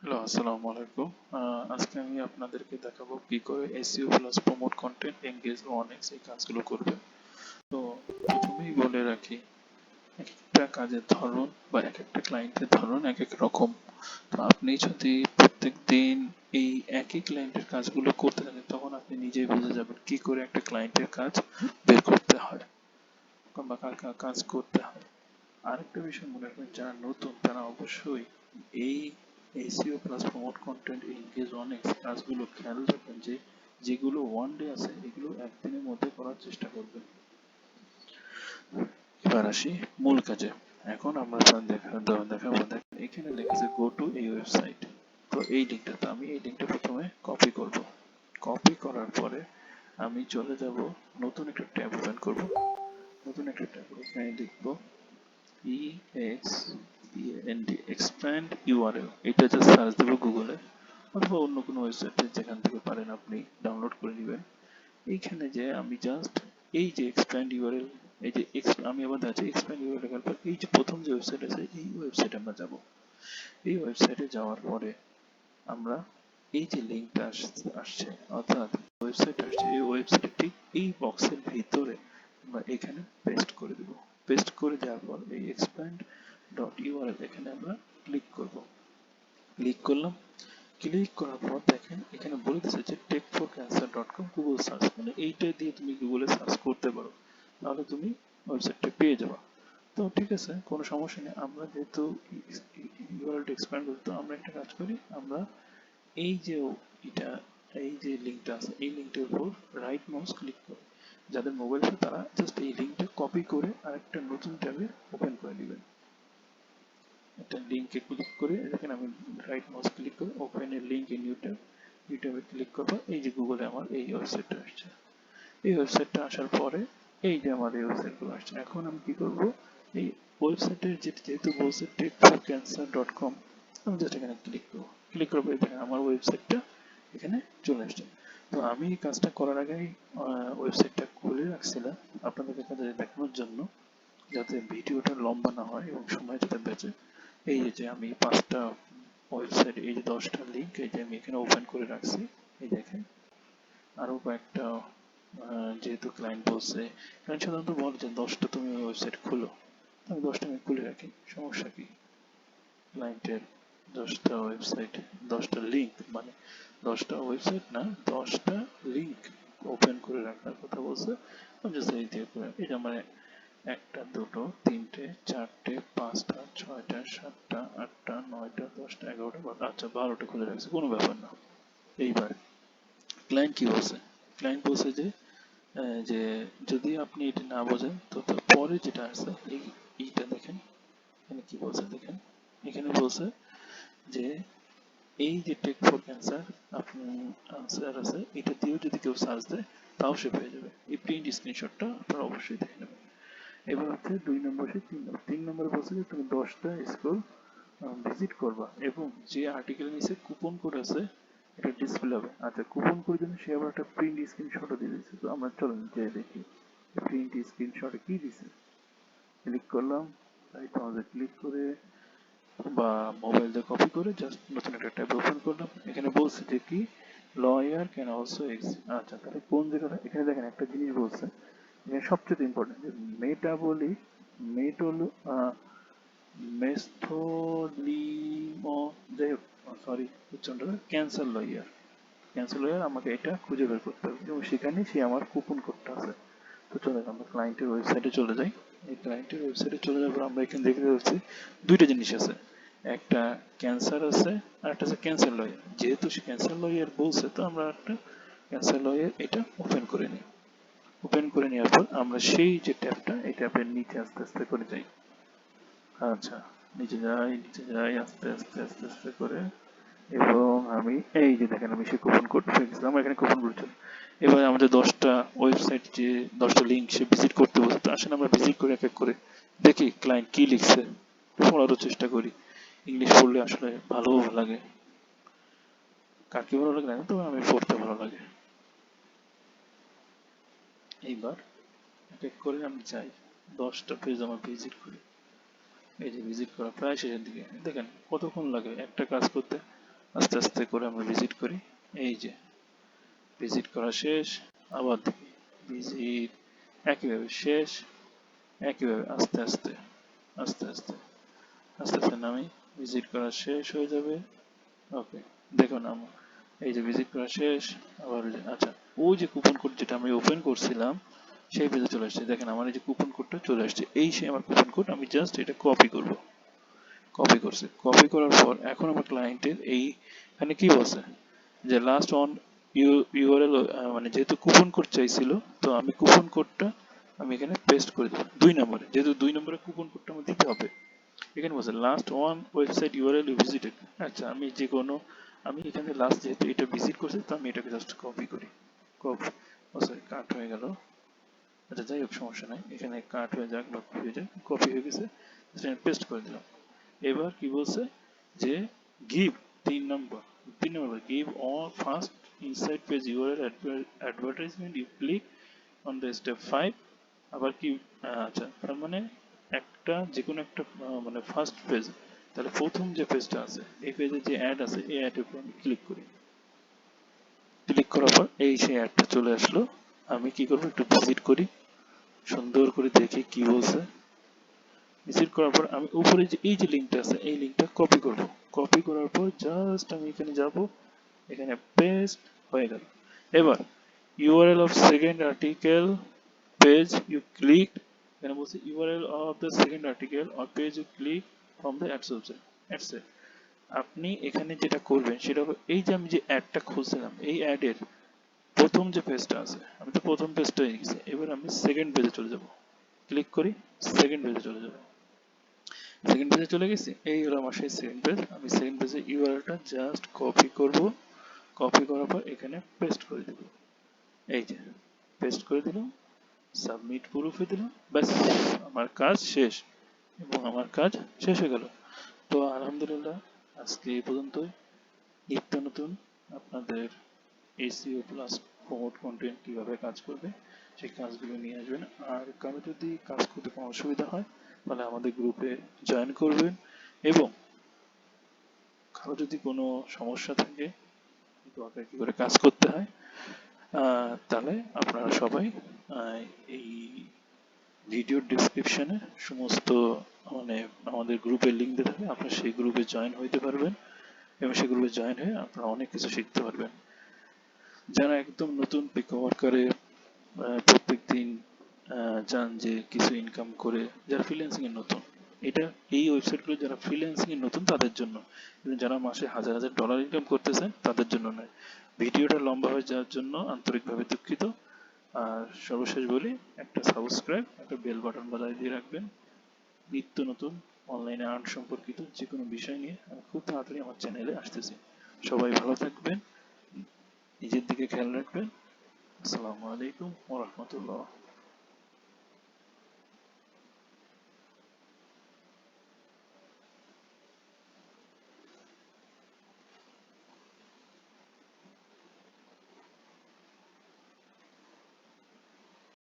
Hello, আসসালামু আলাইকুম। আজকে আমি আপনাদেরকে দেখাবো কি করে SEO plus promote content engage অনেক্স এই কাজগুলো করবে। তো প্রথমেই বলে রাখি, এক একটা কাজের ধরন বা এক একটা ক্লায়েন্টের ধরন এক এক রকম। তো আপনি যদি প্রত্যেক দিন এই একই ক্লায়েন্টের কাজগুলো করতে থাকেন, তখন আপনি নিজেই বুঝে যাবেন কি করে একটা ক্লায়েন্টের কাজ বের করতে হয় বা কার কার কাজ করতে হয়। আরেকটা বিষয় মনে রাখবেন, যারা নতুন তারা অবশ্যই এই SEO plus promote content engage অনেক কাজগুলো খেয়াল রাখবেন, যে যেগুলো ওয়ান ডে আছে এগুলো একদিনের মধ্যে করার চেষ্টা করবেন। এবার আসি মূল কাজে। এখন আমরা দেখাবো। দেখেন এখানে লেখা গো টু এই ওয়েবসাইট। তো এই লিঙ্কটা, তো আমি এই লিঙ্কটা প্রথমে কপি করব। কপি করার পরে আমি চলে যাব, নতুন একটা ট্যাব ওপেন করব। নতুন একটা ট্যাব এখানে লিখবো expand URL। এটা জাস্ট সার্চ দেবো গুগলে অথবা অন্য কোনো ওয়েবসাইটে, যেখান থেকে পারেন আপনি ডাউনলোড করে নেবেন। এইখানে যে আমি জাস্ট এই যে expand URL, এই যে আমি আবার দেখাচ্ছি expand URL লেখার পর এই যে প্রথম যে ওয়েবসাইট আছে এই ওয়েবসাইটে আমরা যাব। এই ওয়েবসাইটে যাওয়ার পরে আমরা এই যে লিঙ্কটা আসছে অর্থাৎ ওয়েবসাইট আসছে, এই ওয়েবসাইটে ঠিক এই বক্সের ভিতরে আমরা এখানে পেস্ট করে দেব। পেস্ট করে দেওয়ার পর এই expand ডট ইউআরএল এখানে আমরা ক্লিক করব। ক্লিক করলাম। ক্লিক করার পর দেখেন এখানে বলে দিচ্ছে যে techforcancer.com গুগল সার্চ, মানে এইটা দিয়ে তুমি গুগলে সার্চ করতে পারো, তাহলে তুমি ওয়েবসাইটটা পেয়ে যাবে। তো ঠিক আছে, কোনো সমস্যা নেই। আমরা যেহেতু ইউআরএলটা এক্সপ্যান্ড করি, তো আমরা একটা কাজ করি, আমরা এই যে এটা এই যে লিঙ্কটা আছে এই লিঙ্কটার উপর রাইট মাউস ক্লিক করে, যাদের মোবাইল আছে তারা জাস্ট এই লিঙ্কটা কপি করে আরেকটা নতুন ট্যাবে ওপেন করে নেবেন। একটা লিঙ্কে ক্লিক করে দেখেন আমি রাইট মাউস ক্লিক করে open A link in YouTube, ইউটিউবে ক্লিক করবো। এই যে গুগলে আমার এই ওয়েবসাইটটা আসছে। এই ওয়েবসাইটটা আসার পরে এই যে আমার এই ওয়েবসাইটগুলো আসছে। এখন আমি কি করব, এই ওয়েবসাইটের যেহেতু বলছে techforcancer.com, আমি জাস্ট এখানে ক্লিক করবো। ক্লিক করবো, দেখেন আমার ওয়েবসাইটটা এখানে চলে আসছে। তো আমি এই কাজটা করার আগেই ওয়েবসাইটটা খুলে রাখছিলাম আপনাদেরকে কাজে দেখানোর জন্য, যাতে ভিডিওটা লম্বা না হয় এবং সময় যাতে বেঁচে। এই যে আমি 5টা ওয়েবসাইট, এই যে 10টা লিঙ্ক এই যে আমি এখানে ওপেন করে রাখছি। এই দেখেন আরো কয়েকটা, যেহেতু ক্লায়েন্ট বলছে, ক্লায়েন্ট সাধারণত বলে যে 10টা তুমি ওয়েবসাইট খুলো, আমি 10টা আমি খুলে রাখি, সমস্যা কি। ক্লায়েন্টের 10টা ওয়েবসাইট, 10টা লিঙ্ক, মানে 10টা ওয়েবসাইট না, 10টা লিঙ্ক ওপেন করে রাখার কথা বলছে। আমি জাস্ট এই দিয়ে করে, এটা মানে একটা, দুটো, তিনটে, চারটে, পাঁচটা, ছয়টা, সাতটা, আটটা, নয়টা, 10টা, 11টা, আচ্ছা 12টা খুলে রাখছে, কোনো ব্যাপার না। এইবার ক্লায়েন্ট কি বলছে, ক্লায়েন্ট বলছে যে যে যদি আপনি এটা না বোঝেন তো তারপরে যেটা আছে এইটা দেখেন এখানে কি বলছে দেখেন। এখানে বলছে যে এই যে টেক ফর ক্যান্সার আপনি আনসার আছে, এটা দিয়েও যদি কেউ সার্চ দেয় তাও সে পেয়ে যাবে। এই প্রিন্ট স্ক্রিনশটটা আপনারা অবশ্যই দেখে নেবেন। এবার হচ্ছে 2 নম্বর, 3 নম্বরে বলছে যে তুমি 10টা স্কুল ভিজিট করবা এবং যে আর্টিকেলের নিচে কুপন কোড আছে এটা ডিসপ্লে হবে। আচ্ছা, কুপন কোড জন্য সে আবার একটা প্রিন্ট স্ক্রিনশটও দিয়ে দিচ্ছে। তো আমরা চলেন যে দেখি প্রিন্ট স্ক্রিনশটে কি দিছে। ক্লিক করলাম, রাইট মাউসে ক্লিক করে বা মোবাইল দিয়ে কপি করে জাস্ট নতুন একটা ট্যাব ওপেন করলাম। এখানে বলছে যে কি লয়ার ক্যান অলসো আচ্ছা, তাহলে কোন জায়গাটা, এখানে দেখেন একটা জিনিস বলছে এখানে সবচেয়ে ইম্পর্টেন্ট, যে মেটাবলিক মেটোল মেস্থোলিমো, যাই হোক, সরি উচ্চারণটা, ক্যান্সার লয়ার। ক্যান্সার লয়ার আমাকে এটা খুঁজে বের করতে হবে এবং সেখানে সে আমার কুপন কোডটা আছে। তো চলে আমরা ক্লায়েন্টের ওয়েবসাইটে চলে যাই। এই ক্লায়েন্টের ওয়েবসাইটে চলে যাওয়ার পর আমরা এখানে দেখতে পাচ্ছি দুইটা জিনিস আছে, একটা ক্যান্সার আছে আর একটা আছে ক্যান্সার লয়ার। যেহেতু সে ক্যান্সার লয়ার বলছে, তো আমরা একটা ক্যান্সার লয়ার এটা ওপেন করে নিই। ওপেন করে নেওয়ার পর আমরা সেই যে ট্যাবটা, এই ট্যাবের নিচে আস্তে আস্তে করে যাই। আচ্ছা, নিচে যাই আস্তে আস্তে আস্তে আস্তে করে, এবং আমি এই যে দেখেন আমি সেই কুপন কোড পেয়ে গেছিলাম, এখানে কুপন কোড ছিল। এবার আমাদের 10টা ওয়েবসাইট, যে 10টা লিঙ্ক সে ভিজিট করতে বলছে, তো আসেন আমরা ভিজিট করে এক এক করে দেখি ক্লায়েন্ট কি লিখছে, পড়ারও চেষ্টা করি। ইংলিশ পড়লে আসলে ভালো লাগে, কার কি ভালো লাগে না, তবে আমি পড়তে ভালো লাগে। এইবার এক এক করে আমি যাই, 10টা পেজ আমার ভিজিট করি। এই যে ভিজিট করা প্রায় শেষের দিকে, দেখেন কতক্ষণ লাগে একটা কাজ করতে। আস্তে আস্তে করে আমরা ভিজিট করি। এই যে ভিজিট করা শেষ, আবার দেখি ভিজিট, একইভাবে শেষ, একইভাবে আস্তে আস্তে আস্তে আস্তে আস্তে আস্তে নামি, ভিজিট করা শেষ হয়ে যাবে। ওকে, দেখুন আমার এই যে ভিজিট করা শেষ, আবার আচ্ছা ওই যে কুপন কোড যেটা আমি ওপেন করছিলাম সেই পেজে চলে আসছে। দেখেন আমার এই যে কুপন কোডটা চলে আসছে, এই সেই আমার কুপন কোড। আমি জাস্ট এটা কপি করব, কপি করছি, কপি করার পর এখন আমার ক্লায়েন্টের এইখানে কি বলছে যে লাস্ট অন ইউআরএল, মানে যেহেতু কুপন কোড চাইছিল, তো আমি কুপন কোডটা আমি এখানে পেস্ট করে দেবো 2 নম্বরে, যেহেতু 2 নম্বরে কুপন কোডটা আমার দিতে হবে। এখানে বলছে last one website URL you visited. আচ্ছা আমি যে কোনো, আমি এখানে লাস্ট যেহেতু এটা ভিজিট করছি, তো আমি এটাকে জাস্ট কপি করি, কপি, ও সরি কাট হয়ে গেল। আচ্ছা যাই হোক সমস্যা নাই, এখানে কাট হয়ে যাক বা কপি হয়ে যাক, কপি হয়ে গেছে, পেস্ট করে দিলাম। এবার কি বলছে যে give 3 number, 3 number give on first inside page URL advertisement you click on the step 5। আবার কি, আচ্ছা তার মানে একটা যে কোনো একটা মানে ফার্স্ট পেজ, তাহলে প্রথম যে পেজটা আছে এই পেজে যে অ্যাড আছে এই অ্যাডের উপর আমি ক্লিক করি। ক্লিক করার পর এই সেই অ্যাডটা চলে আসলো। আমি কি করবো, একটু ভিজিট করি, সুন্দর করে দেখি কি বলছে। ভিজিট করার পর আমি উপরে যে এই যে লিঙ্কটা আছে এই লিঙ্কটা কপি করব। কপি করার পর জাস্ট আমি এখানে যাব, এখানে পেস্ট হয়ে গেল। এবার URL of second article page you click, এখানে বলছে URL of the second article or page you click from the ads website. আপনি এখানে যেটা করবেন সেটা হলো এই যে আমি যে অ্যাডটা খুলছিলাম এই অ্যাডের প্রথম যে পেজটা আছে, আমি তো প্রথম পেজটা হয়ে গেছি, এবার আমি সেকেন্ড পেজে চলে যাব। ক্লিক করি, সেকেন্ড পেজে চলে যাব। সেকেন্ড পেজে চলে গেছি, এই হলো আমার সেই সেকেন্ড পেজ। আমি সেকেন্ড পেজে ইউআরএলটা জাস্ট কপি করব, কপি করার পর এখানে পেস্ট করে দেব। এই যে পেস্ট করে দিলাম, সাবমিট প্রুফে দিলাম, ব্যাস আমার কাজ শেষ, এবং আমার কাজ শেষ হয়ে গেল। তো আলহামদুলিল্লাহ আজকে এই পর্যন্তই। নিত্য নতুন আপনাদের এসইও প্লাস প্রমোট কন্টেন্ট কিভাবে কাজ করবে সেই কাজগুলো নিয়ে আসবেন। আর কারো যদি কাজ করতে কোনো অসুবিধা হয় তাহলে আমাদের গ্রুপে জয়েন করবেন, এবং কারো যদি কোনো সমস্যা থাকে কিভাবে কি করে কাজ করতে হয়, তাহলে আপনারা সবাই এই ভিডিওর ডেসক্রিপশনে সমস্ত মানে আমাদের গ্রুপের লিঙ্ক দেওয়া থাকবে, আপনারা সেই গ্রুপে জয়েন হইতে পারবেন, এবং সেই গ্রুপে জয়েন হয়ে আপনারা অনেক কিছু শিখতে পারবেন। যারা একদম নতুন পিক ওয়ার্কারে প্রত্যেকদিন চান যে কিছু ইনকাম করে, যারা ফ্রিল্যান্সিং এর নতুন, এটা এই ওয়েবসাইটগুলো যারা ফ্রিল্যান্সিং এর নতুন তাদের জন্য, কিন্তু যারা মাসে হাজার হাজার ডলার ইনকাম করতেছে তাদের জন্য নয়। ভিডিওটা লম্বা হয়ে যাওয়ার জন্য আন্তরিকভাবে দুঃখিত। আর সর্বশেষ বলি, একটা সাবস্ক্রাইব, একটা বেল বাটন বাজায় দিয়ে রাখবেন। নিত্য নতুন অনলাইনে আর্ন সম্পর্কিত যে কোনো বিষয় নিয়ে আমি খুব তাড়াতাড়ি আমার চ্যানেলে আসতেছি। সবাই ভালো থাকবেন, নিজের দিকে খেয়াল রাখবেন। আসসালামু আলাইকুম ওয়া রাহমাতুল্লাহ।